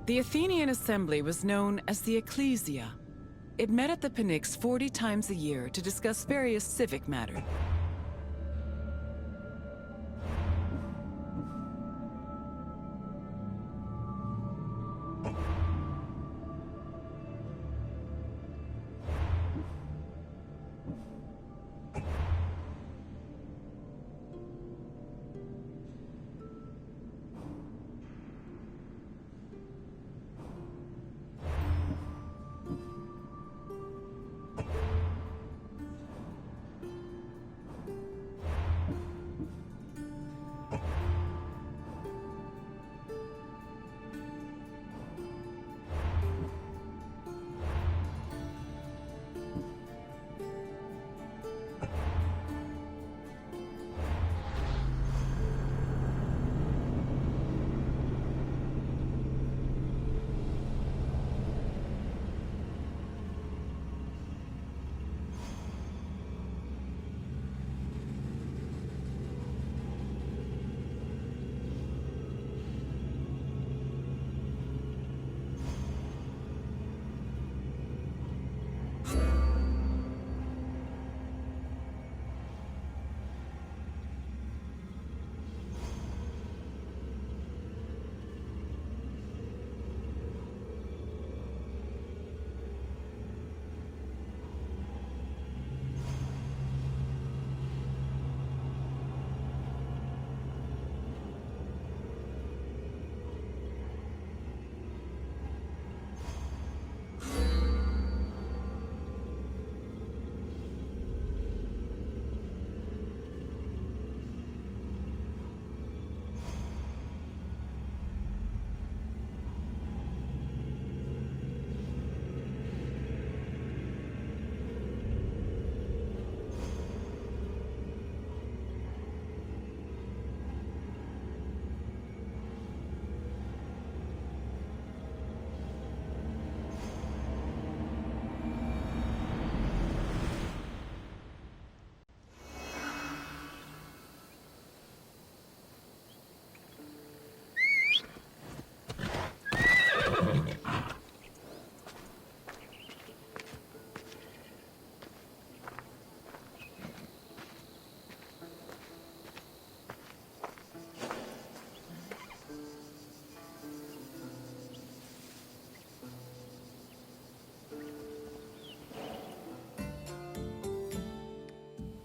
The Athenian assembly was known as the Ecclesia. It met at the Pnyx 40 times a year to discuss various civic matters.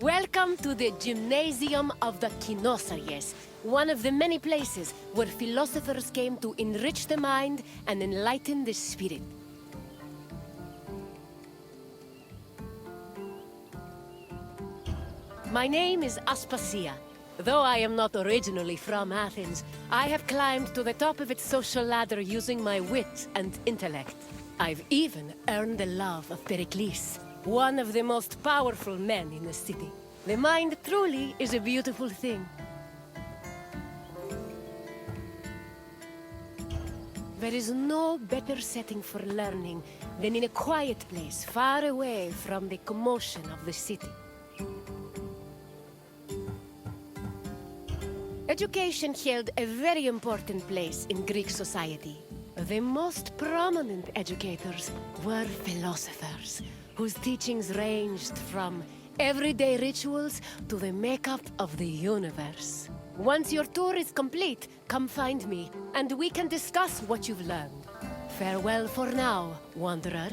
Welcome to the Gymnasium of the Kinosaries, one of the many places where philosophers came to enrich the mind and enlighten the spirit. My name is Aspasia. Though I am not originally from Athens, I have climbed to the top of its social ladder using my wit and intellect. I've even earned the love of Pericles, one of the most powerful men in the city. The mind truly is a beautiful thing. There is no better setting for learning than in a quiet place far away from the commotion of the city. Education held a very important place in Greek society. The most prominent educators were philosophers, whose teachings ranged from everyday rituals to the makeup of the universe. Once your tour is complete, come find me, and we can discuss what you've learned. Farewell for now, Wanderer.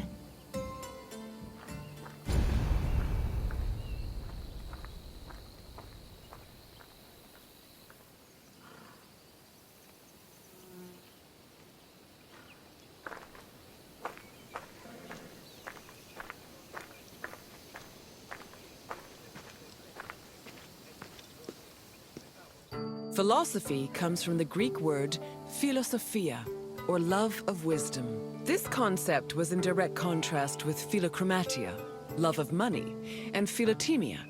Philosophy comes from the Greek word philosophia, or love of wisdom. This concept was in direct contrast with philochromatia, love of money, and philotimia,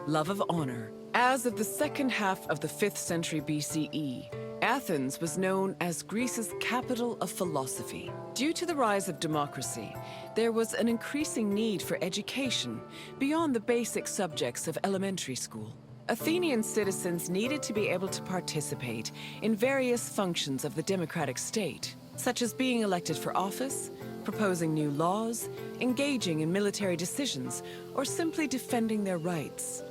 love of honor. As of the second half of the 5th century BCE, Athens was known as Greece's capital of philosophy. Due to the rise of democracy, there was an increasing need for education beyond the basic subjects of elementary school. Athenian citizens needed to be able to participate in various functions of the democratic state, such as being elected for office, proposing new laws, engaging in military decisions, or simply defending their rights.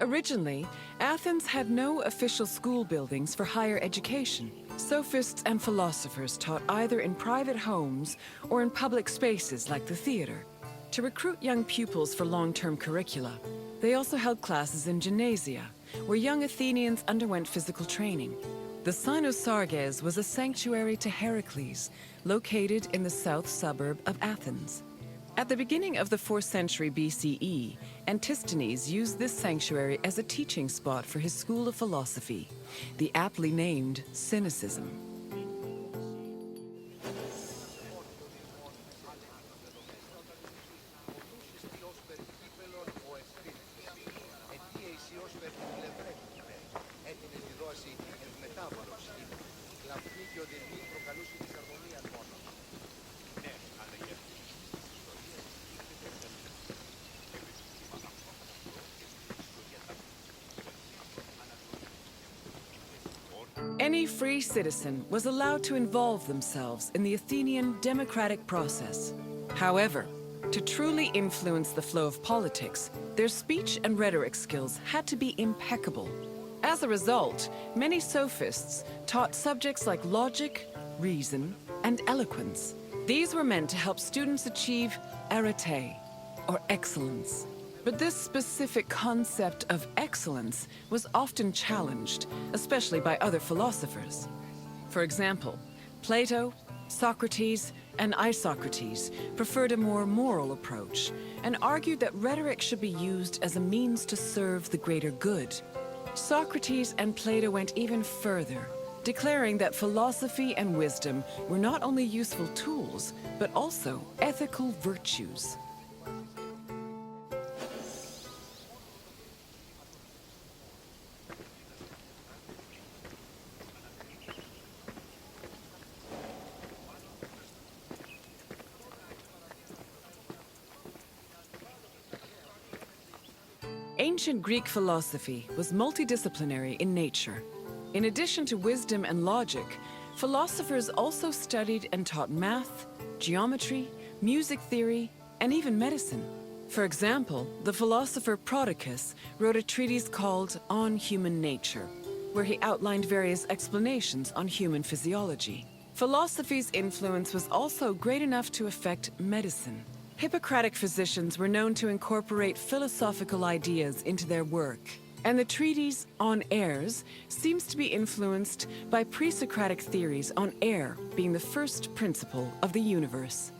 Originally, Athens had no official school buildings for higher education. Sophists and philosophers taught either in private homes or in public spaces like the theater. To recruit young pupils for long-term curricula, they also held classes in gymnasia, where young Athenians underwent physical training. The Cynosarges was a sanctuary to Heracles, located in the south suburb of Athens. At the beginning of the 4th century BCE, Antisthenes used this sanctuary as a teaching spot for his school of philosophy, the aptly named Cynicism. Any free citizen was allowed to involve themselves in the Athenian democratic process. However, to truly influence the flow of politics, their speech and rhetoric skills had to be impeccable. As a result, many sophists taught subjects like logic, reason, and eloquence. These were meant to help students achieve arete, or excellence. But this specific concept of excellence was often challenged, especially by other philosophers. For example, Plato, Socrates, and Isocrates preferred a more moral approach and argued that rhetoric should be used as a means to serve the greater good. Socrates and Plato went even further, declaring that philosophy and wisdom were not only useful tools, but also ethical virtues. Ancient Greek philosophy was multidisciplinary in nature. In addition to wisdom and logic, philosophers also studied and taught math, geometry, music theory, and even medicine. For example, the philosopher Prodicus wrote a treatise called On Human Nature, where he outlined various explanations on human physiology. Philosophy's influence was also great enough to affect medicine. Hippocratic physicians were known to incorporate philosophical ideas into their work, and the treatise On Airs seems to be influenced by pre-Socratic theories on air being the first principle of the universe.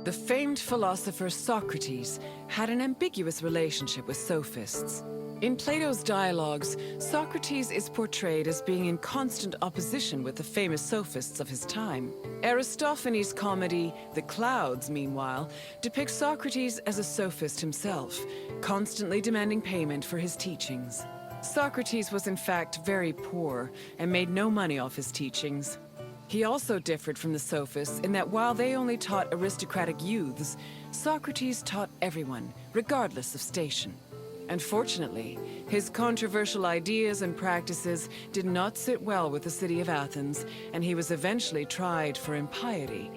The famed philosopher Socrates had an ambiguous relationship with sophists. In Plato's dialogues, Socrates is portrayed as being in constant opposition with the famous sophists of his time. Aristophanes' comedy, The Clouds, meanwhile, depicts Socrates as a sophist himself, constantly demanding payment for his teachings. Socrates was in fact very poor and made no money off his teachings. He also differed from the sophists in that while they only taught aristocratic youths, Socrates taught everyone, regardless of station. Unfortunately, his controversial ideas and practices did not sit well with the city of Athens, and he was eventually tried for impiety.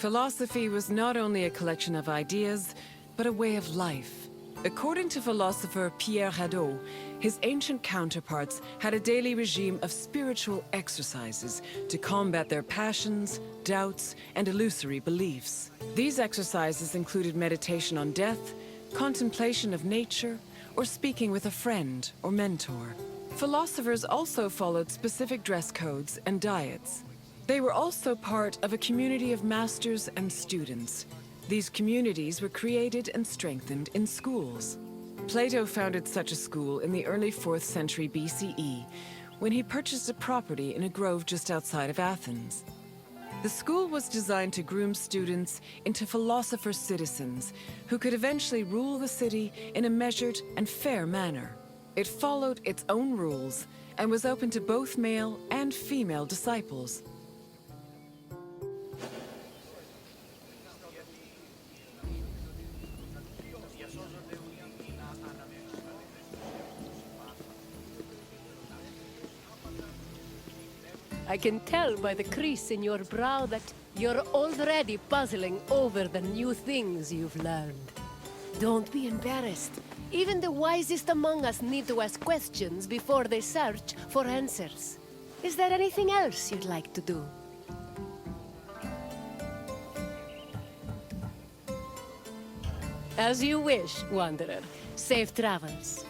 Philosophy was not only a collection of ideas, but a way of life. According to philosopher Pierre Hadot, his ancient counterparts had a daily regime of spiritual exercises to combat their passions, doubts, and illusory beliefs. These exercises included meditation on death, contemplation of nature, or speaking with a friend or mentor. Philosophers also followed specific dress codes and diets. They were also part of a community of masters and students. These communities were created and strengthened in schools. Plato founded such a school in the early 4th century BCE, when he purchased a property in a grove just outside of Athens. The school was designed to groom students into philosopher citizens who could eventually rule the city in a measured and fair manner. It followed its own rules and was open to both male and female disciples. I can tell by the crease in your brow that you're already puzzling over the new things you've learned. Don't be embarrassed. Even the wisest among us need to ask questions before they search for answers. Is there anything else you'd like to do? As you wish, Wanderer. Safe travels.